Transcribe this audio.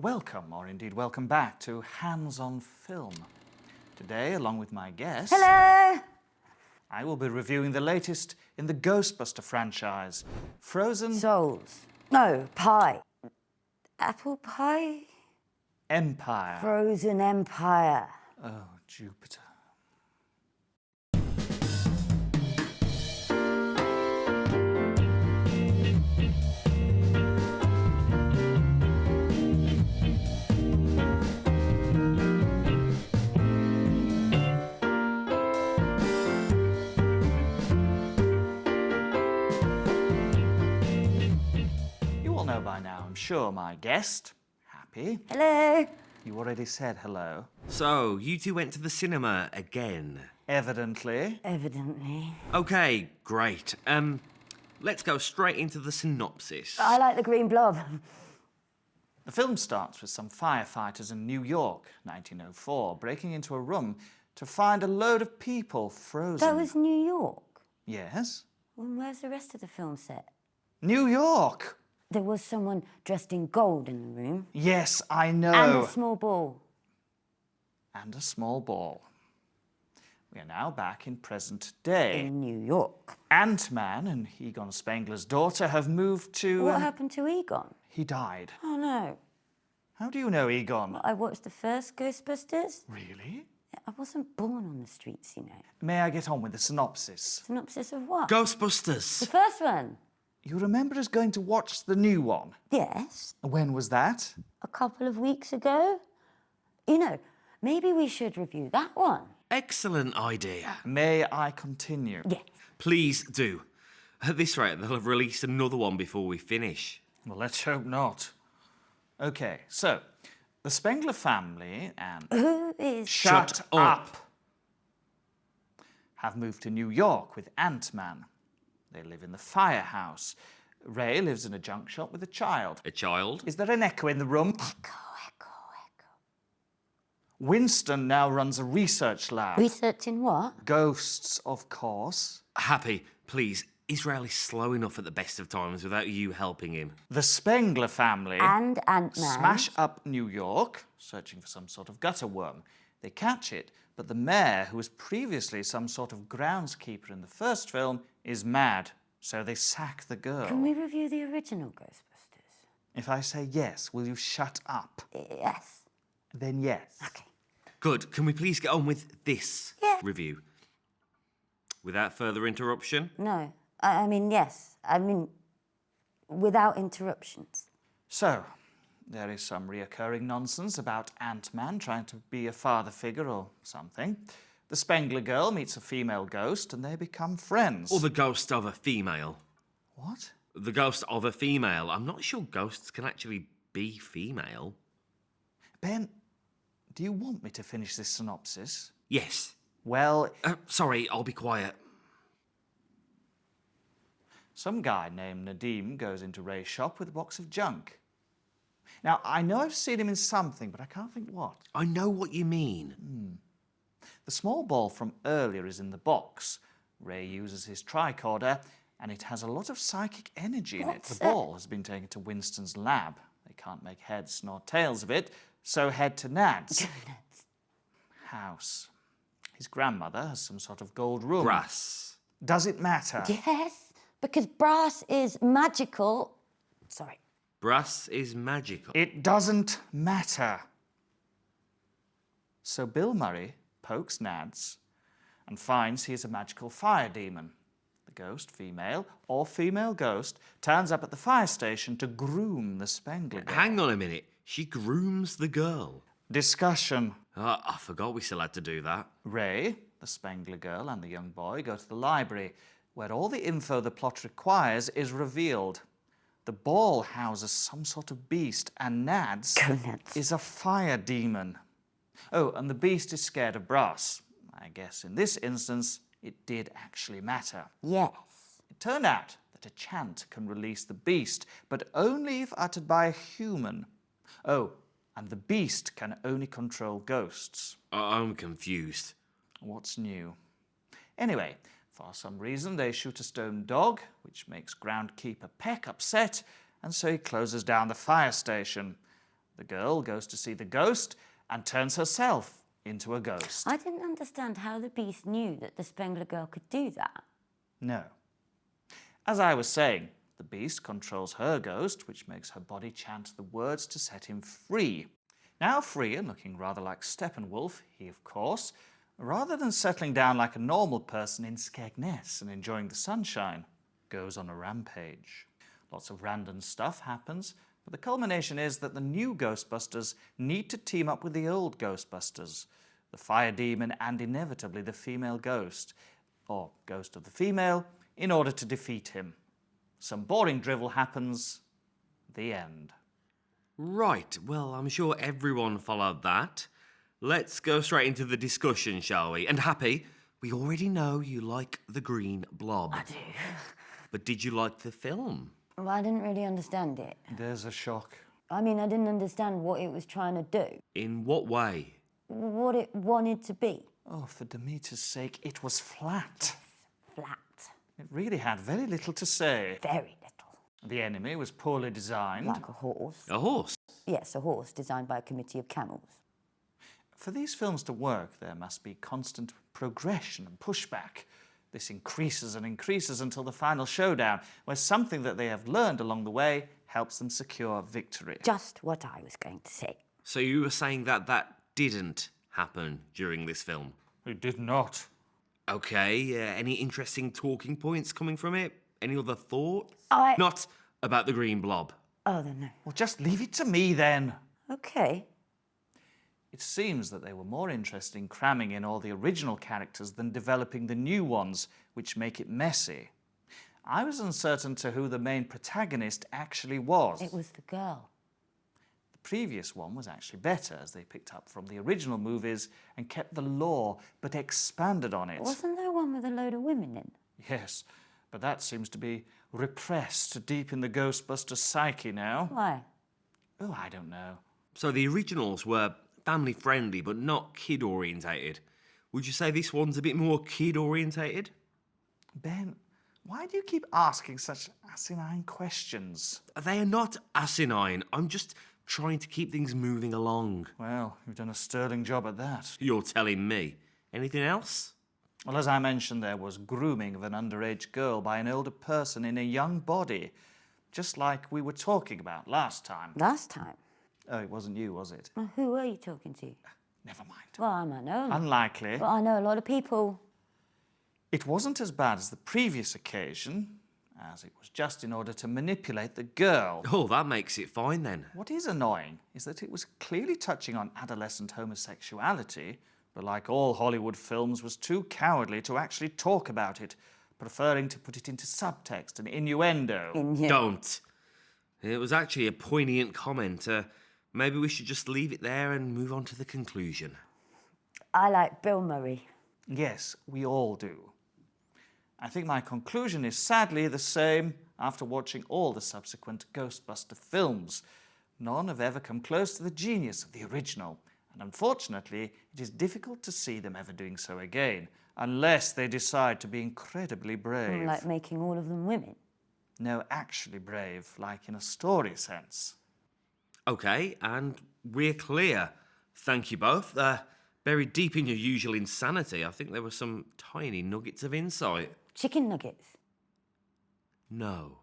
Welcome, or indeed welcome back, to Hands on Film. Today, along with my guest... Hello! I will be reviewing the latest in the Ghostbuster franchise, Frozen... Souls. No, pie. Apple pie? Empire. Frozen Empire. Oh, Jupiter. You all know by now, I'm sure, my guest. Happy? Hello. You already said hello. So, you two went to the cinema again? Evidently. Evidently. Okay, great. Let's go straight into the synopsis. I like the green blob. The film starts with some firefighters in New York, 1904, breaking into a room to find a load of people frozen. That was New York. Yes? Well, where's the rest of the film set? New York! There was someone dressed in gold in the room. Yes, I know. And a small ball. And a small ball. We are now back in present day. In New York. Ant-Man and Egon Spengler's daughter have moved to... What happened to Egon? He died. Oh, no. How do you know Egon? I watched the first Ghostbusters. Really? I wasn't born on the streets, you know. May I get on with the synopsis? Synopsis of what? Ghostbusters! The first one. You remember us going to watch the new one? Yes. When was that? A couple of weeks ago. You know, maybe we should review that one. Excellent idea. May I continue? Yes. Please do. At this rate, they'll have released another one before we finish. Well, let's hope not. Okay, so, the Spengler family and... Who is... Shut Shut up. Have moved to New York with Ant-Man. They live in the firehouse. Ray lives in a junk shop with a child. A child? Is there an echo in the room? Echo. Winston now runs a research lab. Researching what? Ghosts, of course. Happy, please. Israel is slow enough at the best of times without you helping him. The Spengler family And Ant-Man. smash up New York, searching for some sort of gutter worm. They catch it, but the mayor, who was previously some sort of groundskeeper in the first film, is mad, so they sack the girl. Can we review the original Ghostbusters? If I say yes, will you shut up? Yes. Then yes. Okay. Good. Can we please get on with this Yeah. review? Without further interruption? No. I mean, yes. I mean, without interruptions. So, there is some reoccurring nonsense about Ant-Man trying to be a father figure or something. The Spengler girl meets a female ghost and they become friends. Or the ghost of a female. What? The ghost of a female. I'm not sure ghosts can actually be female. Ben, do you want me to finish this synopsis? Yes. Well, Sorry, I'll be quiet. some guy named Nadim goes into Ray's shop with a box of junk. Now, I know I've seen him in something, but I can't think what. I know what you mean. The small ball from earlier is in the box. Ray uses his tricorder, and it has a lot of psychic energy in it. The ball has been taken to Winston's lab. They can't make heads nor tails of it, so head to Nad's house. His grandmother has some sort of gold room. Brass. Does it matter? Yes, because brass is magical. Sorry. Brass is magical. It doesn't matter. So Bill Murray pokes Nads and finds he is a magical fire demon. The ghost, female or female ghost, turns up at the fire station to groom the Spengler girl. Hang on a minute. She grooms the girl. Discussion. I forgot we still had to do that. Ray, the Spengler girl, and the young boy go to the library, where all the info the plot requires is revealed. The ball houses some sort of beast, and Nads is a fire demon. Oh, and the beast is scared of brass. I guess in this instance, it did actually matter. Yes. It turned out that a chant can release the beast, but only if uttered by a human. Oh, and the beast can only control ghosts. I'm confused. What's new? Anyway, for some reason they shoot a stone dog, which makes groundkeeper Peck upset, and so he closes down the fire station. The girl goes to see the ghost and turns herself into a ghost. I didn't understand how the Beast knew that the Spengler girl could do that. No. As I was saying, the Beast controls her ghost, which makes her body chant the words to set him free. Now free and looking rather like Steppenwolf, he of course, rather than settling down like a normal person in Skegness and enjoying the sunshine, goes on a rampage. Lots of random stuff happens, but the culmination is that the new Ghostbusters need to team up with the old Ghostbusters, the fire demon and inevitably the female ghost, or ghost of the female, in order to defeat him. Some boring drivel happens. The end. Right, well, I'm sure everyone followed that. Let's go straight into the discussion, shall we? And Happy, we already know you like the green blob. I do. But did you like the film? Well, I didn't really understand it. There's a shock. I mean, I didn't understand what it was trying to do, In what way? what it wanted to be. Oh, for Demeter's sake, it was flat. Flat. It really had very little to say. Very little. The enemy was poorly designed. Like a horse. A horse? Yes, a horse designed by a committee of camels. For these films to work, there must be constant progression and pushback. This increases and increases until the final showdown, where something that they have learned along the way helps them secure victory. Just what I was going to say. So you were saying that that didn't happen during this film? It did not. Okay, any interesting talking points coming from it? Any other thoughts? Not about the green blob. Oh, then no. Well, just leave it to me then. Okay. It seems that they were more interested in cramming in all the original characters than developing the new ones, which make it messy. I was uncertain to who the main protagonist actually was. It was the girl. The previous one was actually better, as they picked up from the original movies and kept the lore, but expanded on it. Wasn't there one with a load of women in? Yes, but that seems to be repressed deep in the Ghostbusters psyche now. Why? Oh, I don't know. So the originals were family friendly but not kid orientated. Would you say this one's a bit more kid orientated? Ben, why do you keep asking such asinine questions? They are not asinine. I'm just trying to keep things moving along. Well, you've done a sterling job at that. You're telling me. Anything else? Well, as I mentioned, there was grooming of an underage girl by an older person in a young body, just like we were talking about last time. Last time? Oh, it wasn't you, was it? Well, who were you talking to? Never mind. Well, I might know. Unlikely. But I know a lot of people. It wasn't as bad as the previous occasion, as it was just in order to manipulate the girl. Oh, that makes it fine then. What is annoying is that it was clearly touching on adolescent homosexuality, but like all Hollywood films, was too cowardly to actually talk about it, preferring to put it into subtext and innuendo. Don't. It was actually a poignant comment. Maybe we should just leave it there and move on to the conclusion. I like Bill Murray. Yes, we all do. I think my conclusion is sadly the same after watching all the subsequent Ghostbuster films. None have ever come close to the genius of the original, and unfortunately, it is difficult to see them ever doing so again, unless they decide to be incredibly brave. Like making all of them women. No, actually brave, like in a story sense. Okay, and we're clear. Thank you both. Buried deep in your usual insanity, I think there were some tiny nuggets of insight. Chicken nuggets. No.